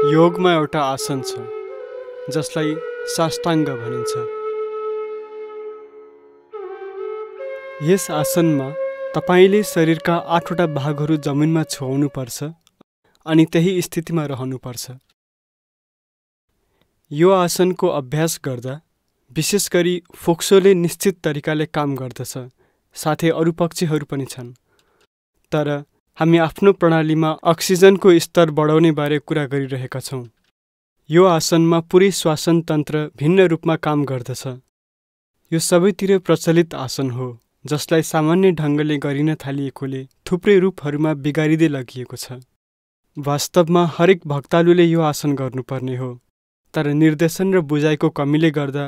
योगमा एउटा आसन छ जसलाई साष्टाङ्ग भनिन्छ। यस आसनमा तपाईले शरीरका 8वटा भागहरू जमिनमा छुवाउनुपर्छ अनि त्यही स्थितिमा रहनुपर्छ। यो आसनको अभ्यास गर्दा विशेष गरी फोक्सोले निश्चित तरिकाले काम गर्दछ, साथै अरू पक्षीहरू पनि छन्। तर हामी आफ्नो प्रणालीमा अक्सिजनको स्तर बढाउने बारे कुरा गरिरहेका छौँ। यो आसनमा पुरै श्वासन तन्त्र भिन्न रूपमा काम गर्दछ। यो सबैतिर प्रचलित आसन हो जसलाई सामान्य ढङ्गले गरिन थालिएकोले थुप्रै रूपहरूमा बिगारिँदै लगिएको छ। वास्तवमा हरेक भक्तालुले यो आसन गर्नुपर्ने हो, तर निर्देशन र बुझाइको कमीले गर्दा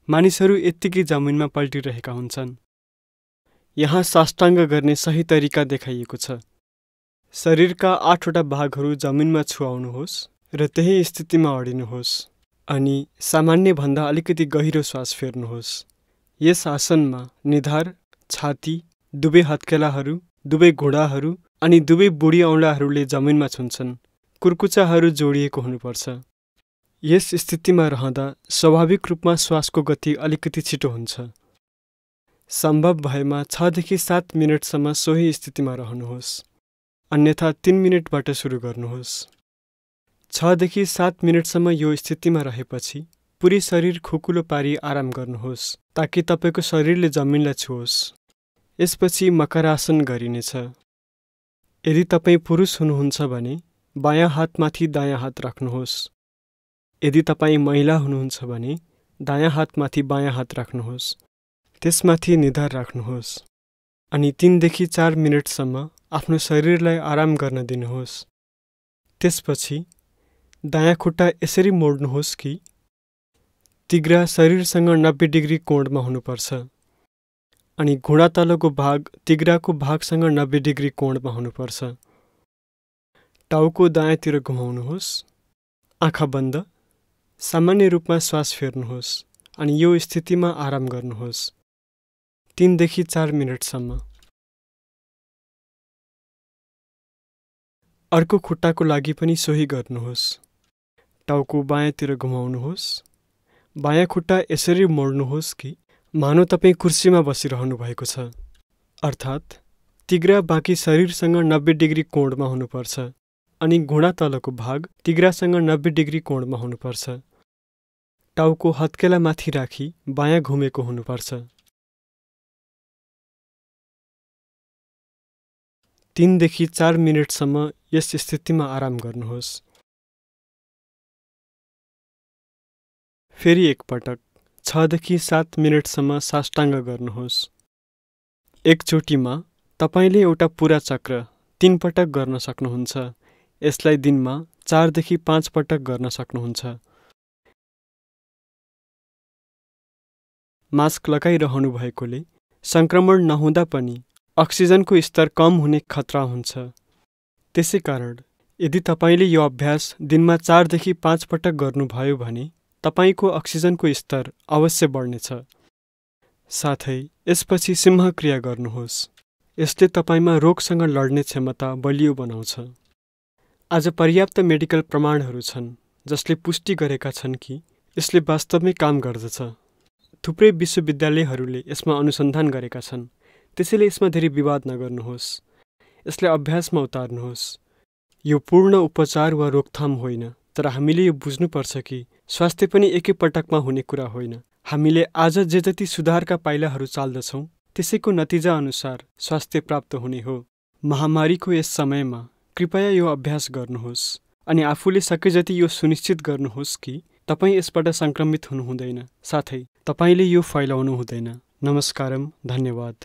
मानिसहरू यत्तिकै जमिनमा पल्टिरहेका हुन्छन्। यहाँ साष्टाङ्ग गर्ने सही तरिका देखाइएको छ। शरीरका 8वटा भागहरू जमिनमा छुवाउनुहोस् र त्यही स्थितिमा अडिनुहोस् अनि सामान्यभन्दा अलिकति गहिरो श्वास फेर्नुहोस्। यस आसनमा निधार, छाती, दुवै हत्केलाहरू, दुवै घुँडाहरू अनि दुवै बुढी औँलाहरूले जमिनमा छुन्छन्। कुर्कुचाहरू जोडिएको हुनुपर्छ। यस स्थितिमा रहँदा स्वाभाविक रूपमा श्वासको गति अलिकति छिटो हुन्छ। सम्भव भएमा 6 देखि 7 मिनेटसम्म सोही स्थितिमा रहनुहोस्, अन्यथा 3 मिनेटबाट सुरु गर्नुहोस्। 6 देखि 7 मिनेटसम्म यो स्थितिमा रहेपछि पुरै शरीर खुकुलो पारी आराम गर्नुहोस् ताकि तपाईको शरीरले जमिनलाई छुओस्। यसपछि मकरासन गरिनेछ। यदि तपाई पुरुष हुनुहुन्छ भने बायाँ हातमाथि दायाँ हात राख्नुहोस्। यदि तपाई महिला हुनुहुन्छ भने दायाँ हातमाथि बायाँ हात राख्नुहोस्। त्यसमाथि निधार राख्नुहोस् अनि 3 देखि 4 मिनेटसम्म आफ्नो शरीरलाई आराम गर्न दिनुहोस्। त्यसपछि दायाँ खुट्टा यसरी मोड्नुहोस् कि तिघ्रा शरीरसँग 90 डिग्री कोणमा हुनुपर्छ अनि घुँडा तलको भाग तिघ्राको भागसँग 90 डिग्री कोणमा हुनुपर्छ। टाउको दायाँतिर घुमाउनुहोस्। आँखा बन्द। सामान्य रूपमा श्वास फेर्नुहोस् अनि यो स्थितिमा आराम गर्नुहोस् 3 देखि 4 मिनेटसम्म। अर्को खुट्टाको लागि पनि सोही गर्नुहोस्। टाउको बायाँतिर घुमाउनुहोस्। बायाँ खुट्टा यसरी मोड्नुहोस् कि मानौ तपाई कुर्सीमा बसिरहनु भएको छ, अर्थात् तिघ्रा बाँकी शरीरसँग 90 डिग्री कोणमा हुनुपर्छ अनि घुँडा तलको भाग तिघ्रासँग 90 डिग्री कोणमा हुनुपर्छ। टाउको हत्केला माथि राखी बायाँ घुमेको हुनुपर्छ। 3 देखि 4 मिनेटसम्म यस स्थितिमा आराम गर्नुहोस्। फेरि एकपटक 6 देखि 7 मिनेटसम्म साष्टाङ्ग गर्नुहोस्। एकचोटिमा तपाईले एउटा पुरा चक्र 3 पटक गर्न सक्नुहुन्छ। यसलाई दिनमा 4 देखि 5 पटक गर्न सक्नुहुन्छ। मास्क लगाइरहनु भएकोले संक्रमण नहुँदा पनि अक्सिजनको स्तर कम हुने खतरा हुन्छ। त्यसैकारण यदि तपाईले यो अभ्यास दिनमा 4 देखि 5 पटक गर्नुभयो भने तपाईको अक्सिजनको स्तर अवश्य बढ्नेछ। साथै यसपछि सिंह क्रिया गर्नुहोस्। यसले तपाईमा रोगसँग लड्ने क्षमता बलियो बनाउँछ। आज पर्याप्त मेडिकल प्रमाणहरू छन् जसले पुष्टि गरेका छन् कि यसले वास्तवमै काम गर्दछ। थुप्रै विश्वविद्यालयहरूले यसमा अनुसन्धान गरेका छन्। त्यसैले यसमा धेरै विवाद नगर्नुहोस्। यसलाई अभ्यासमा उतार्नुहोस्। यो पूर्ण उपचार वा रोकथाम होइन, तर हामीले यो बुझ्नुपर्छ कि स्वास्थ्य पनि एकै पटकमा हुने कुरा होइन। हामीले आज जे जति सुधारका पाइलाहरू चाल्दछौँ त्यसैको नतिजा अनुसार स्वास्थ्य प्राप्त हुने हो। महामारीको यस समयमा कृपया यो अभ्यास गर्नुहोस् अनि आफूले सके जति यो सुनिश्चित गर्नुहोस् कि तपाई यसबाट संक्रमित हुनु हुँदैन, साथै तपाईले यो फैलाउनु हुँदैन। नमस्कारम, धन्यवाद।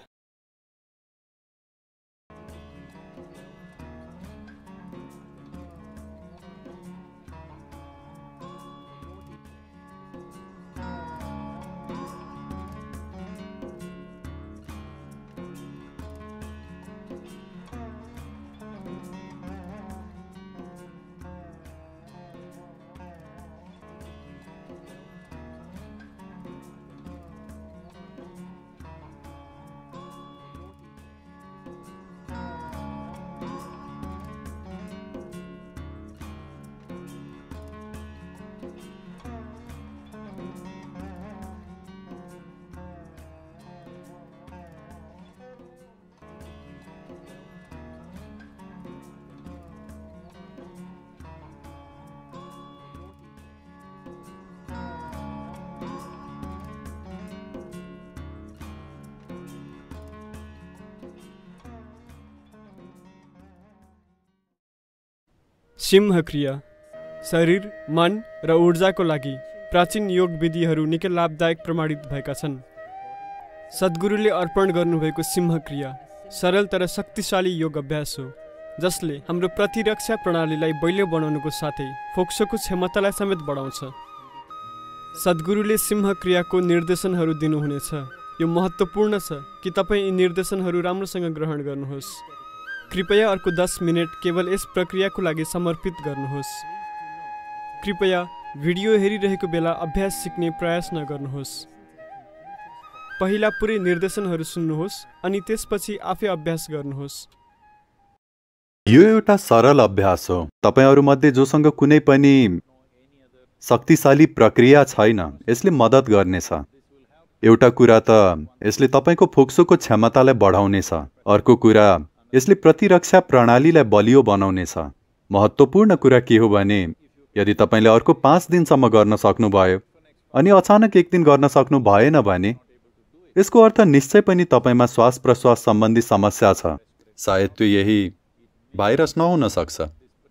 सिंह क्रिया शरीर, मन र ऊर्जाको लागि प्राचीन योग विधिहरू निकै लाभदायक प्रमाणित भएका छन्। सद्गुरुले अर्पण गर्नुभएको सिंह क्रिया सरल तर शक्तिशाली योग अभ्यास हो जसले हाम्रो प्रतिरक्षा प्रणालीलाई बलियो बनाउनुको साथै फोक्सोको क्षमतालाई समेत बढाउँछ। सद्गुरुले सिंह क्रियाको निर्देशनहरू दिनुहुनेछ। यो महत्त्वपूर्ण छ कि तपाईँ यी निर्देशनहरू राम्रोसँग ग्रहण गर्नुहोस्। कृपया अर्को 10 मिनेट केवल यस प्रक्रियाको लागि समर्पित गर्नुहोस्। कृपया भिडियो हेरिरहेको बेला अभ्यास सिक्ने प्रयास नगर्नुहोस्। पहिला पुरै निर्देशनहरू सुन्नुहोस् अनि त्यसपछि आफै अभ्यास गर्नुहोस्। यो एउटा सरल अभ्यास हो। तपाईहरुमध्ये जोसँग कुनै पनि शक्तिशाली प्रक्रिया छैन, यसले मद्दत गर्नेछ। एउटा कुरा त यसले तपाईको फोक्सोको क्षमतालाई बढाउनेछ। अर्को कुरा यसले प्रतिरक्षा प्रणालीलाई बलियो बनाउनेछ। महत्त्वपूर्ण कुरा के हो भने यदि तपाईले अर्को 5 दिनसम्म गर्न सक्नुभयो अनि अचानक एक दिन गर्न सक्नु भएन भने यसको अर्थ निश्चय पनि तपाईमा श्वास प्रश्वास सम्बन्धी समस्या छ। सायद त्यो यही भाइरस नहुन सक्छ,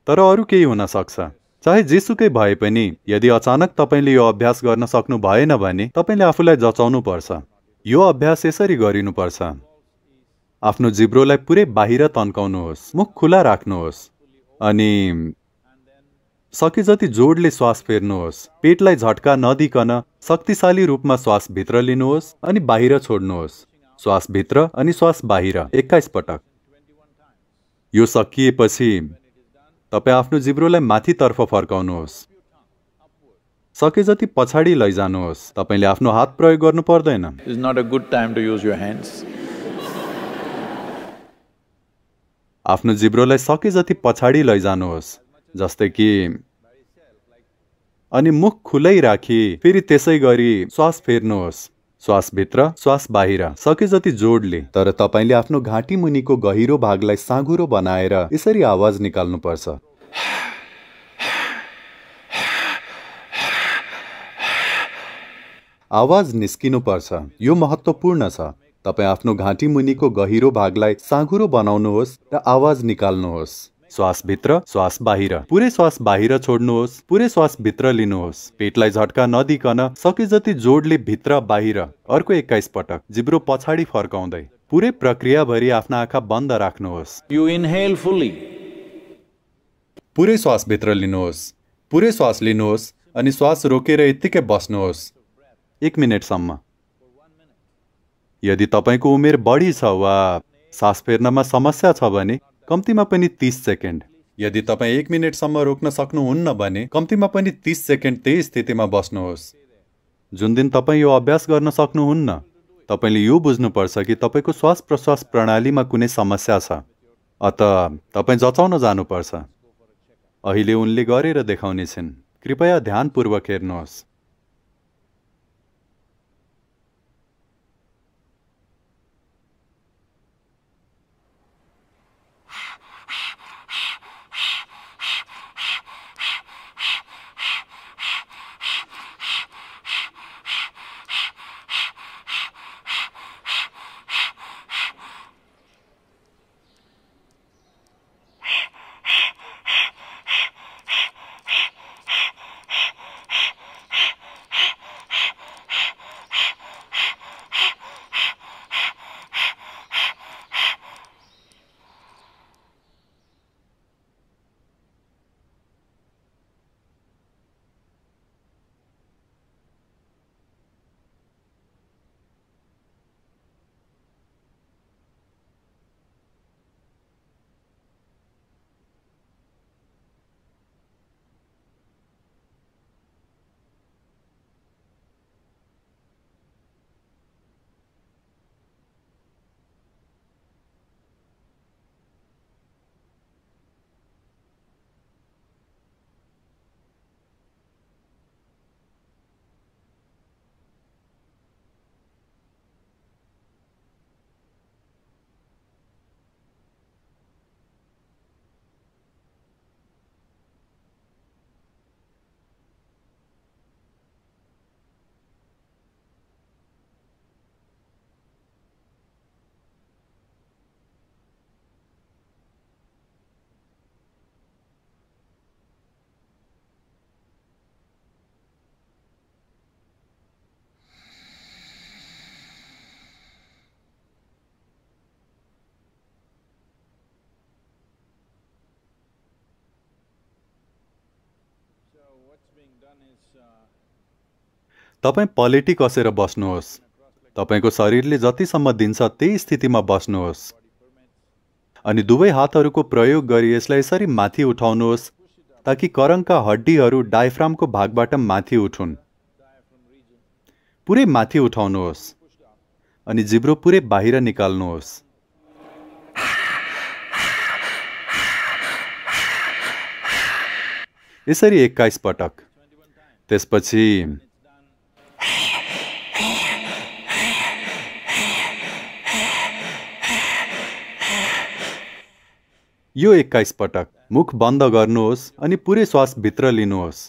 तर अरु केही हुन सक्छ। चाहे जेसुकै भए पनि यदि अचानक तपाईले यो अभ्यास गर्न सक्नु भएन भने तपाईले आफूलाई जचाउनु पर्छ। यो अभ्यास यसरी गरिनु पर्छ। आफ्नो जिब्रोलाई पुरै बाहिर तन्काउनुहोस्, मुख खुला राख्नुहोस् अनि सके जति जोडले श्वास फेर्नुहोस्। पेटलाई झट्का नदिकन शक्तिशाली रूपमा श्वास भित्र लिनुहोस् अनि बाहिर छोड्नुहोस्। श्वास भित्र अनि श्वास बाहिर 21 पटक। यो सकिएपछि तपाई आफ्नो जिब्रोलाई माथितर्फ फर्काउनुहोस्। सके जति पछाडी लैजानुहोस्। तपाईले आफ्नो हात प्रयोग गर्नु पर्दैन। It's not a good time to use your hands. आफ्नो जिब्रोलाई सके जति पछाडी लैजानुहोस् जस्तै कि अनि मुख खुलै राखी फेरि त्यसै गरी श्वास फेर्नुहोस्। श्वास भित्र श्वास बाहिर सके जति जोडले। तर तपाईले आफ्नो घाँटी मुनिको गहिरो भागलाई साँघुरो बनाएर यसरी आवाज निकाल्नु पर्छ। आवाज निस्किनु पर्छ। यो महत्त्वपूर्ण छ। तपाई आफ्नो घाँटी मुनिको गहिरो भागलाई साँघुरो बनाउनुहोस् र आवाज निकाल्नुहोस्। श्वास भित्र श्वास बाहिर। पुरै श्वास बाहिर छोड्नुहोस्, पुरै श्वास भित्र लिनुहोस्। पेटलाई झट्का नदिकन सके जति जोडले भित्र बाहिर। अर्को 21 पटक जिब्रो पछाडी फर्काउँदै। पुरै प्रक्रिया भरि आफ्ना आँखा बन्द राख्नुहोस्। You inhale fully. पुरै श्वास भित्र लिनुहोस्, पुरै श्वास लिनुहोस् अनि श्वास रोकेर यत्तिकै बस्नुहोस् 1 मिनेटसम्म। यदि तपाईको उमेर बढी छ वा सास फेर्नमा समस्या छ भने कम्तीमा पनि 30 सेकेन्ड। यदि तपाई 1 मिनेटसम्म रोक्न सक्नुहुन्न भने कम्तीमा पनि 30 सेकेन्ड त्यही स्थितिमा बस्नुहोस्। जुन दिन तपाई यो अभ्यास गर्न सक्नुहुन्न, तपाईले यो बुझ्नुपर्छ कि तपाईको श्वास प्रश्वास प्रणालीमा कुनै समस्या छ। अत तपाई जचाउन जानुपर्छ। अहिले उनले गरेर देखाउनेछन्। कृपया ध्यानपूर्वक हेर्नुहोस्। तपाईँ पलेटी कसेर बस्नुहोस्। तपाईको शरीरले जतिसम्म दिन्छ त्यही स्थितिमा बस्नुहोस्। अनि दुवै हातहरूको प्रयोग गरी यसलाई यसरी माथि उठाउनुहोस् ताकि करङका हड्डीहरू डायफ्रामको भागबाट माथि उठुन्। पुरै माथि उठाउनुहोस् अनि जिब्रो पुरै बाहिर निकाल्नुहोस्। यसरी 21 पटक। त्यसपछि यो 21 पटक। मुख बन्द गर्नुहोस् अनि पुरै श्वास भित्र लिनुहोस्।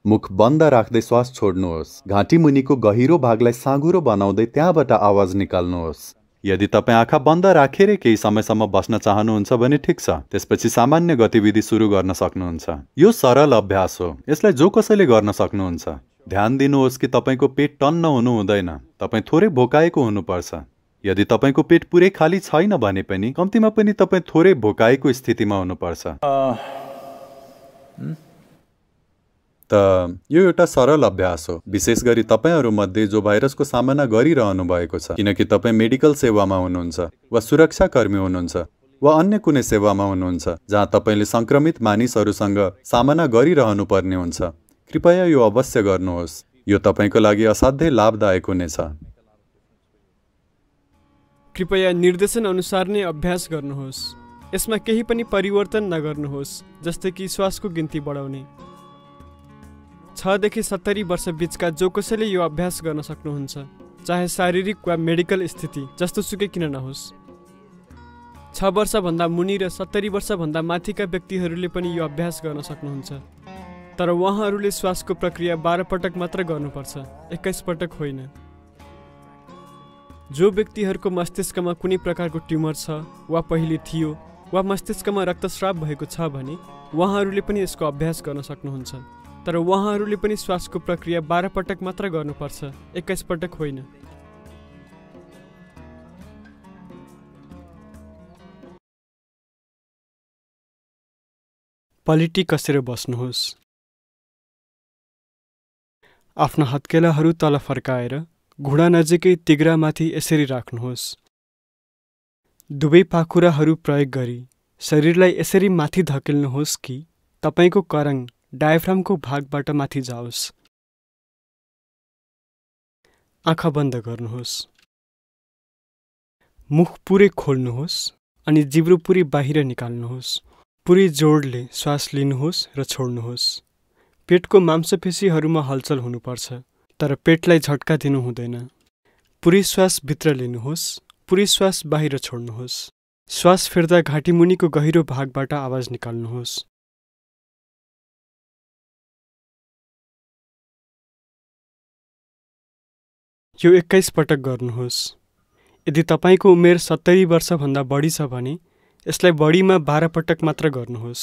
मुख बन्द राख्दै श्वास छोड्नुहोस्। घाँटी मुनिको गहिरो भागलाई साँघुरो बनाउँदै त्यहाँबाट आवाज निकाल्नुहोस्। यदि तपाईँ आँखा बन्द राखेर केही समयसम्म बस्न चाहनुहुन्छ भने ठिक छ, त्यसपछि सामान्य गतिविधि सुरु गर्न सक्नुहुन्छ। यो सरल अभ्यास हो, यसलाई जो कसैले गर्न सक्नुहुन्छ। ध्यान दिनुहोस् कि तपाईको पेट टन्न हुनु हुँदैन, तपाईँ थोरै भोकाएको हुनुपर्छ। यदि तपाईको पेट पुरै खाली छैन भने पनि कम्तीमा पनि तपाईँ थोरै भोकाएको स्थितिमा हुनुपर्छ। त यो एउटा सरल अभ्यास हो, विशेष गरी तपाईहरुमध्ये जो भाइरसको सामना गरिरहनु भएको छ, किनकि तपाईँ मेडिकल सेवामा हुनुहुन्छ वा सुरक्षाकर्मी हुनुहुन्छ वा अन्य कुनै सेवामा हुनुहुन्छ जहाँ तपाईले संक्रमित मानिसहरूसँग सामना गरिरहनु पर्ने हुन्छ। कृपया यो अवश्य गर्नुहोस्, यो तपाईको लागि असाध्यै लाभदायक हुनेछ। कृपया निर्देशन अनुसार नै अभ्यास गर्नुहोस्। यसमा केही पनि परिवर्तन नगर्नुहोस्, जस्तै कि श्वासको गिन्ती बढाउने। 6 देखि 70 वर्ष बीचका जो कसैले यो अभ्यास गर्न सक्नुहुन्छ, चाहे शारीरिक वा मेडिकल स्थिति जस्तो सुकै किन नहोस्। 6 वर्षभन्दा मुनि र 70 वर्षभन्दा माथिका व्यक्तिहरूले पनि यो अभ्यास गर्न सक्नुहुन्छ, तर उहाँहरूले श्वासको प्रक्रिया 12 पटक मात्र गर्नुपर्छ, 21 पटक होइन। जो व्यक्तिहरूको मस्तिष्कमा कुनै प्रकारको ट्युमर छ वा पहिले थियो वा मस्तिष्कमा रक्तस्राव भएको छ भने उहाँहरूले पनि यसको अभ्यास गर्न सक्नुहुन्छ, तर उहाँहरूले पनि श्वासको प्रक्रिया 12 पटक मात्र गर्नुपर्छ, 21 पटक होइन। पलेटी कसेर बस्नुहोस्। आफ्ना हत्केलाहरू तल फर्काएर घुँडा नजिकै तिघ्रामाथि यसरी राख्नुहोस्। दुवै पाखुराहरू प्रयोग गरी शरीरलाई यसरी माथि धकेल्नुहोस् कि तपाईको करङ डायफ्रामको भागबाट माथि जाओस्। आँखा बन्द गर्नुहोस्। मुख पुरै खोल्नुहोस् अनि जिब्रो पुरै बाहिर निकाल्नुहोस्। पुरै जोडले श्वास लिनुहोस् र छोड्नुहोस्। पेटको मांसपेशीहरूमा हलचल हुनुपर्छ, तर पेटलाई झट्का दिनु हुँदैन। पुरै श्वास भित्र लिनुहोस्, पुरै श्वास बाहिर छोड्नुहोस्। श्वास फेर्दा घाँटी मुनिको गहिरो भागबाट आवाज निकाल्नुहोस्। यो 21 पटक गर्नुहोस्। यदि तपाईको उमेर 70 वर्षभन्दा बढी छ भने यसलाई बढीमा 12 पटक मात्र गर्नुहोस्।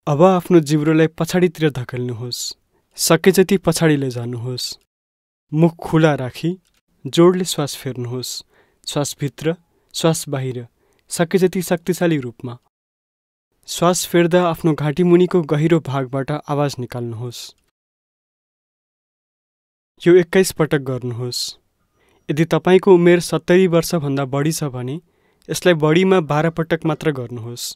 अब आफ्नो जिब्रोलाई पछाडितिर धकेल्नुहोस्। सके जति पछाडि लैजानुहोस्। मुख खुला राखी जोडले श्वास फेर्नुहोस्। श्वास भित्र, श्वास बाहिर, सके जति शक्तिशाली रूपमा। श्वास फेर्दा आफ्नो घाँटी मुनिको गहिरो भागबाट आवाज निकाल्नुहोस्। यो 21 पटक गर्नुहोस्। यदि तपाईको उमेर 70 वर्षभन्दा बढी छ भने यसलाई बढीमा 12 पटक मात्र गर्नुहोस्।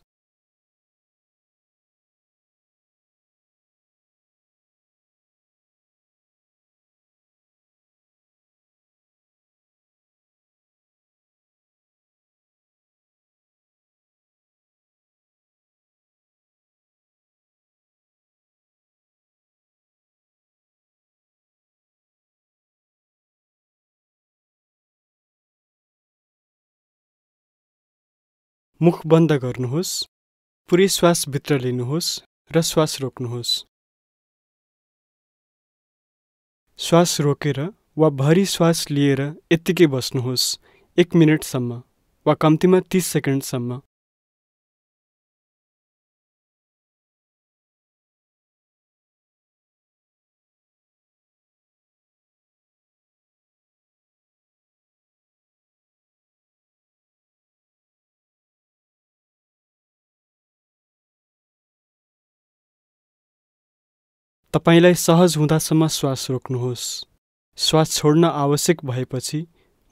मुख बन्द गर्नुहोस्। पुरै श्वास भित्र लिनुहोस् र श्वास रोक्नुहोस्। श्वास रोकेर वा भरी श्वास लिएर यत्तिकै बस्नुहोस् 1 मिनेटसम्म वा कम्तीमा 30 सेकेन्डसम्म। तपाईलाई सहज हुँदासम्म श्वास रोक्नुहोस्। श्वास छोड्न आवश्यक भएपछि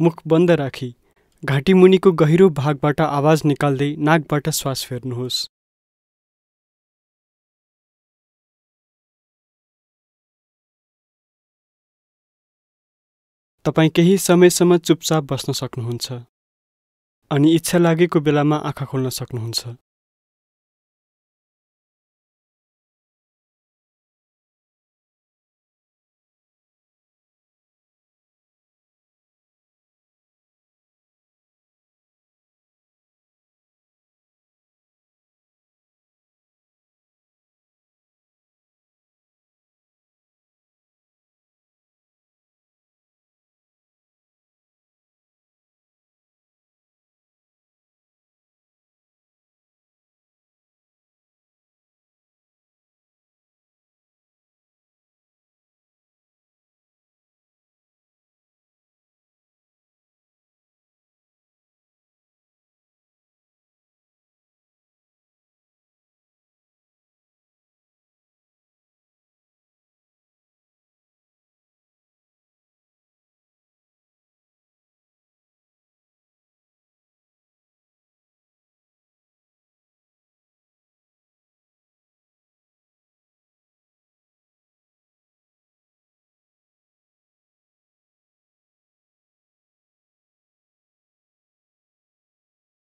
मुख बन्द राखी घाँटी मुनिको गहिरो भागबाट आवाज निकाल्दै नाकबाट श्वास फेर्नुहोस्। तपाई केही समयसम्म चुपचाप बस्न सक्नुहुन्छ अनि इच्छा लागेको बेलामा आँखा खोल्न सक्नुहुन्छ।